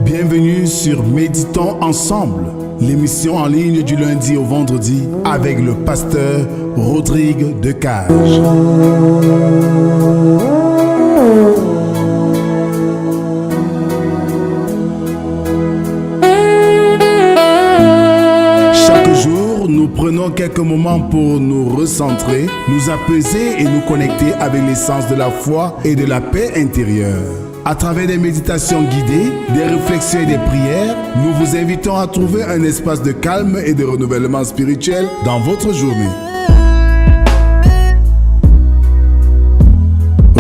Bienvenue sur Méditons ensemble, l'émission en ligne du lundi au vendredi avec le pasteur Rodrigue Decage. Chaque jour, nous prenons quelques moments pour nous recentrer, nous apaiser et nous connecter avec l'essence de la foi et de la paix intérieure. À travers des méditations guidées, des réflexions et des prières, nous vous invitons à trouver un espace de calme et de renouvellement spirituel dans votre journée.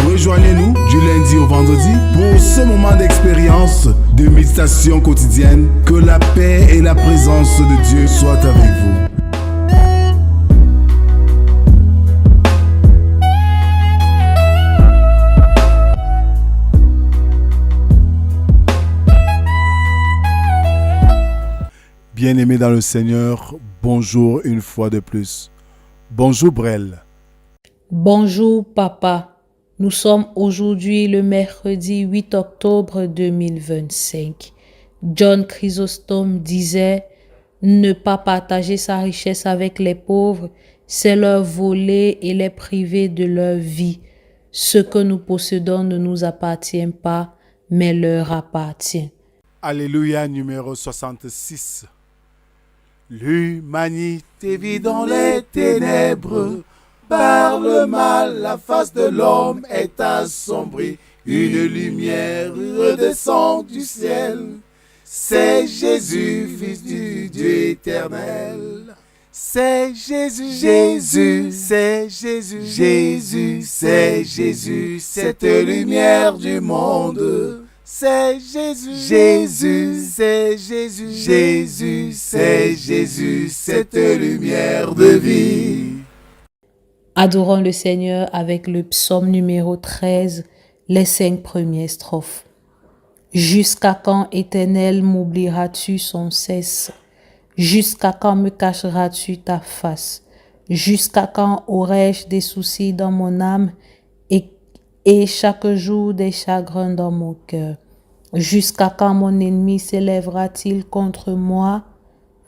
Rejoignez-nous du lundi au vendredi pour ce moment d'expérience de méditation quotidienne. Que la paix et la présence de Dieu soient avec vous. Bien-aimés dans le Seigneur, bonjour une fois de plus. Bonjour Brel. Bonjour papa, nous sommes aujourd'hui le mercredi 8 octobre 2025. John Chrysostome disait « Ne pas partager sa richesse avec les pauvres, c'est leur voler et les priver de leur vie. Ce que nous possédons ne nous appartient pas, mais leur appartient. » Alléluia numéro 66. L'humanité vit dans les ténèbres, par le mal la face de l'homme est assombrie, une lumière redescend du ciel, c'est Jésus, Fils du Dieu éternel. C'est Jésus, Jésus, c'est Jésus, Jésus, c'est Jésus, cette lumière du monde. C'est Jésus, Jésus, c'est Jésus, Jésus, c'est Jésus, cette lumière de vie. Adorons le Seigneur avec le psaume numéro 13, les 5 premières strophes. Jusqu'à quand, Éternel, m'oublieras-tu sans cesse? Jusqu'à quand me cacheras-tu ta face? Jusqu'à quand aurai-je des soucis dans mon âme et chaque jour des chagrins dans mon cœur? Jusqu'à quand mon ennemi s'élèvera-t-il contre moi?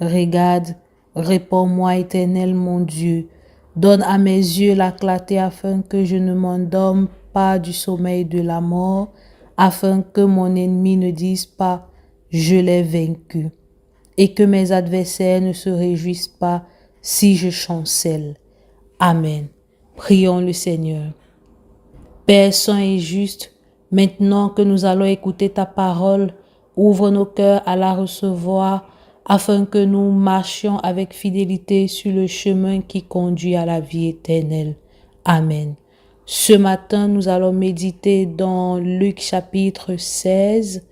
Regarde, réponds-moi, Éternel mon Dieu. Donne à mes yeux la clarté afin que je ne m'endorme pas du sommeil de la mort, afin que mon ennemi ne dise pas « je l'ai vaincu » et que mes adversaires ne se réjouissent pas si je chancelle. Amen. Prions le Seigneur. Père saint et juste, maintenant que nous allons écouter ta parole, ouvre nos cœurs à la recevoir, afin que nous marchions avec fidélité sur le chemin qui conduit à la vie éternelle. Amen. Ce matin, nous allons méditer dans Luc chapitre 16,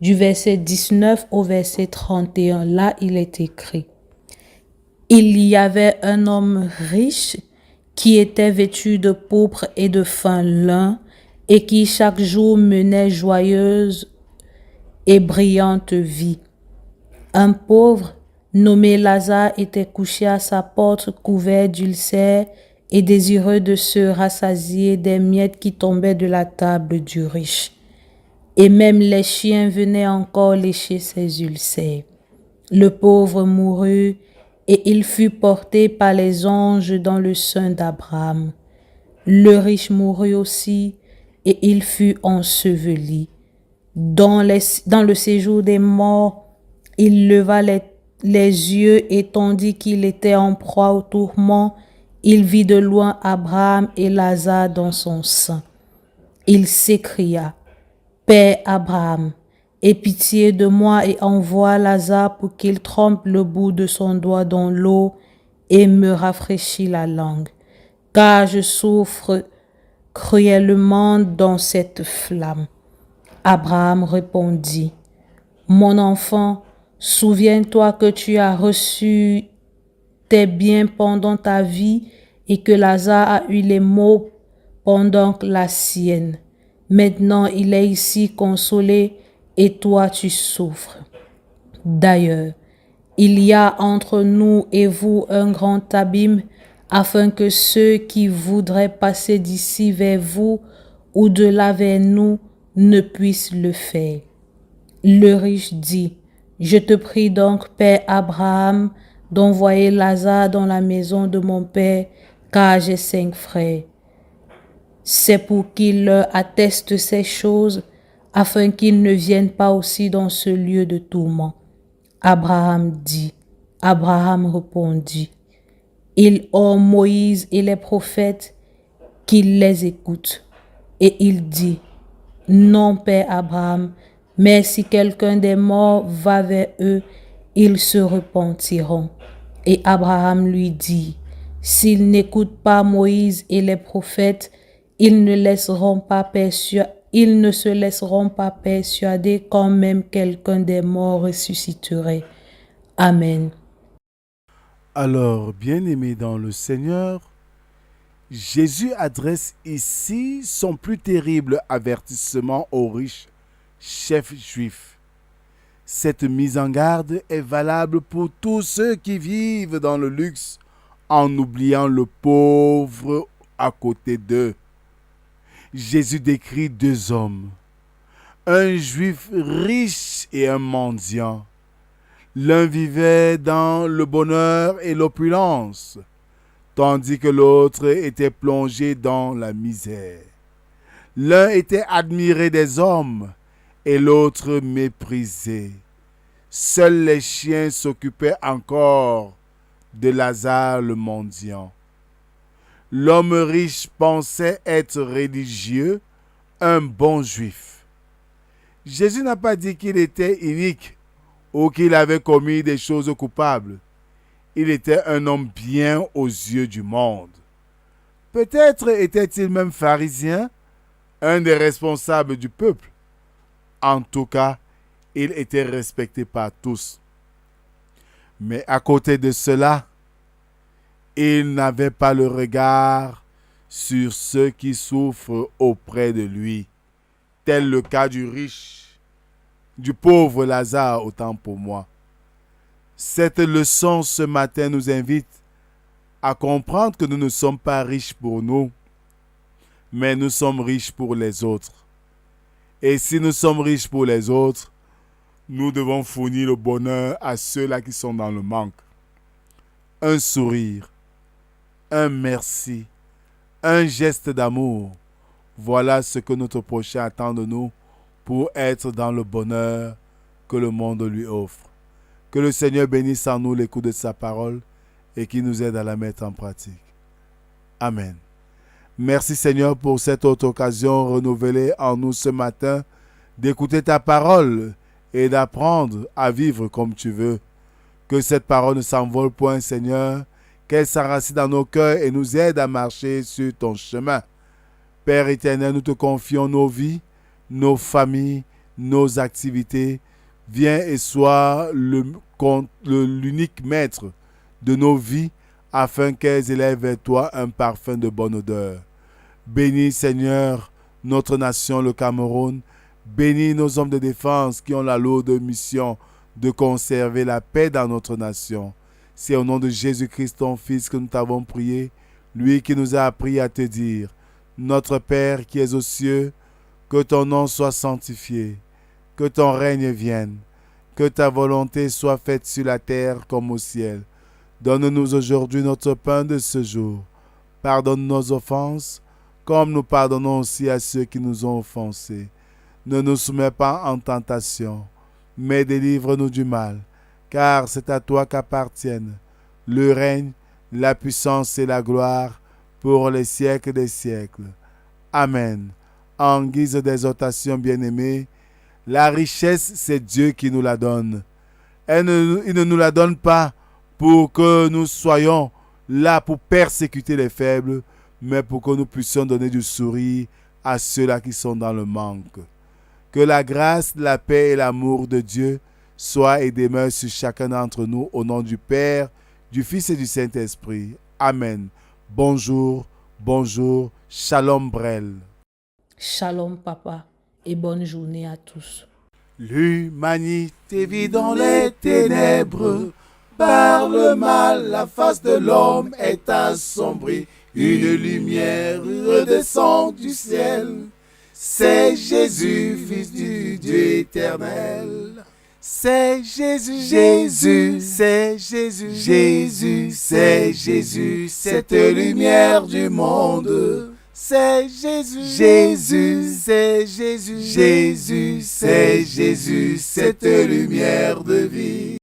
du verset 19 au verset 31. Là, il est écrit: Il y avait un homme riche qui était vêtu de pourpre et de fin lin, et qui chaque jour menait joyeuse et brillante vie. Un pauvre, nommé Lazare, était couché à sa porte couvert d'ulcères et désireux de se rassasier des miettes qui tombaient de la table du riche. Et même les chiens venaient encore lécher ses ulcères. Le pauvre mourut, et il fut porté par les anges dans le sein d'Abraham. Le riche mourut aussi, et il fut enseveli. Dans le séjour des morts, il leva les yeux et tandis qu'il était en proie au tourment, il vit de loin Abraham et Lazare dans son sein. Il s'écria: Père Abraham, aie pitié de moi et envoie Lazare pour qu'il trempe le bout de son doigt dans l'eau et me rafraîchisse la langue, car je souffre cruellement dans cette flamme. Abraham répondit: Mon enfant, souviens-toi que tu as reçu tes biens pendant ta vie et que Lazare a eu les maux pendant la sienne. Maintenant, il est ici consolé et toi tu souffres. D'ailleurs, il y a entre nous et vous un grand abîme, afin que ceux qui voudraient passer d'ici vers vous ou de là vers nous ne puissent le faire. Le riche dit, « Je te prie donc, Père Abraham, d'envoyer Lazare dans la maison de mon père, car j'ai 5 frères. C'est pour qu'il leur atteste ces choses, afin qu'ils ne viennent pas aussi dans ce lieu de tourment. » Abraham répondit, « Ils ont Moïse et les prophètes, qu'ils les écoutent. » Et il dit, « Non, Père Abraham, mais si quelqu'un des morts va vers eux, ils se repentiront. » Et Abraham lui dit, « S'ils n'écoutent pas Moïse et les prophètes, ils ne se laisseront pas persuader quand même quelqu'un des morts ressusciterait. » Amen. Alors, bien-aimés dans le Seigneur, Jésus adresse ici son plus terrible avertissement aux riches chefs juifs. Cette mise en garde est valable pour tous ceux qui vivent dans le luxe en oubliant le pauvre à côté d'eux. Jésus décrit 2 hommes, un juif riche et un mendiant. L'un vivait dans le bonheur et l'opulence, tandis que l'autre était plongé dans la misère. L'un était admiré des hommes et l'autre méprisé. Seuls les chiens s'occupaient encore de Lazare le mendiant. L'homme riche pensait être religieux, un bon juif. Jésus n'a pas dit qu'il était inique ou qu'il avait commis des choses coupables. Il était un homme bien aux yeux du monde. Peut-être était-il même pharisien, un des responsables du peuple. En tout cas, il était respecté par tous. Mais à côté de cela, il n'avait pas le regard sur ceux qui souffrent auprès de lui, tel le cas du riche, du pauvre Lazare, autant pour moi. Cette leçon ce matin nous invite à comprendre que nous ne sommes pas riches pour nous, mais nous sommes riches pour les autres. Et si nous sommes riches pour les autres, nous devons fournir le bonheur à ceux-là qui sont dans le manque. Un sourire, un merci, un geste d'amour, voilà ce que notre prochain attend de nous pour être dans le bonheur que le monde lui offre. Que le Seigneur bénisse en nous l'écoute de sa parole et qu'il nous aide à la mettre en pratique. Amen. Merci Seigneur pour cette autre occasion renouvelée en nous ce matin d'écouter ta parole et d'apprendre à vivre comme tu veux. Que cette parole ne s'envole point, Seigneur, qu'elle s'enracine dans nos cœurs et nous aide à marcher sur ton chemin. Père éternel, nous te confions nos vies, nos familles, nos activités. Viens et sois l'unique maître de nos vies afin qu'elles élèvent vers toi un parfum de bonne odeur. Bénis, Seigneur, notre nation, le Cameroun. Bénis nos hommes de défense qui ont la lourde mission de conserver la paix dans notre nation. C'est au nom de Jésus-Christ, ton Fils, que nous t'avons prié, lui qui nous a appris à te dire, Notre Père qui es aux cieux, que ton nom soit sanctifié, que ton règne vienne, que ta volonté soit faite sur la terre comme au ciel. Donne-nous aujourd'hui notre pain de ce jour. Pardonne nos offenses, comme nous pardonnons aussi à ceux qui nous ont offensés. Ne nous soumets pas en tentation, mais délivre-nous du mal, car c'est à toi qu'appartiennent le règne, la puissance et la gloire pour les siècles des siècles. Amen. En guise d'exhortation, bien-aimés, la richesse, c'est Dieu qui nous la donne. Il ne nous la donne pas pour que nous soyons là pour persécuter les faibles, mais pour que nous puissions donner du sourire à ceux-là qui sont dans le manque. Que la grâce, la paix et l'amour de Dieu soient et demeurent sur chacun d'entre nous au nom du Père, du Fils et du Saint-Esprit. Amen. Bonjour, bonjour, shalom Brel. Shalom papa et bonne journée à tous. L'humanité vit dans les ténèbres, par le mal la face de l'homme est assombrie. Une lumière redescend du ciel, C'est Jésus, Fils du Dieu éternel. C'est Jésus, Jésus, c'est Jésus, Jésus, c'est Jésus, cette lumière du monde. C'est Jésus, Jésus, c'est Jésus, Jésus, c'est Jésus, cette lumière de vie.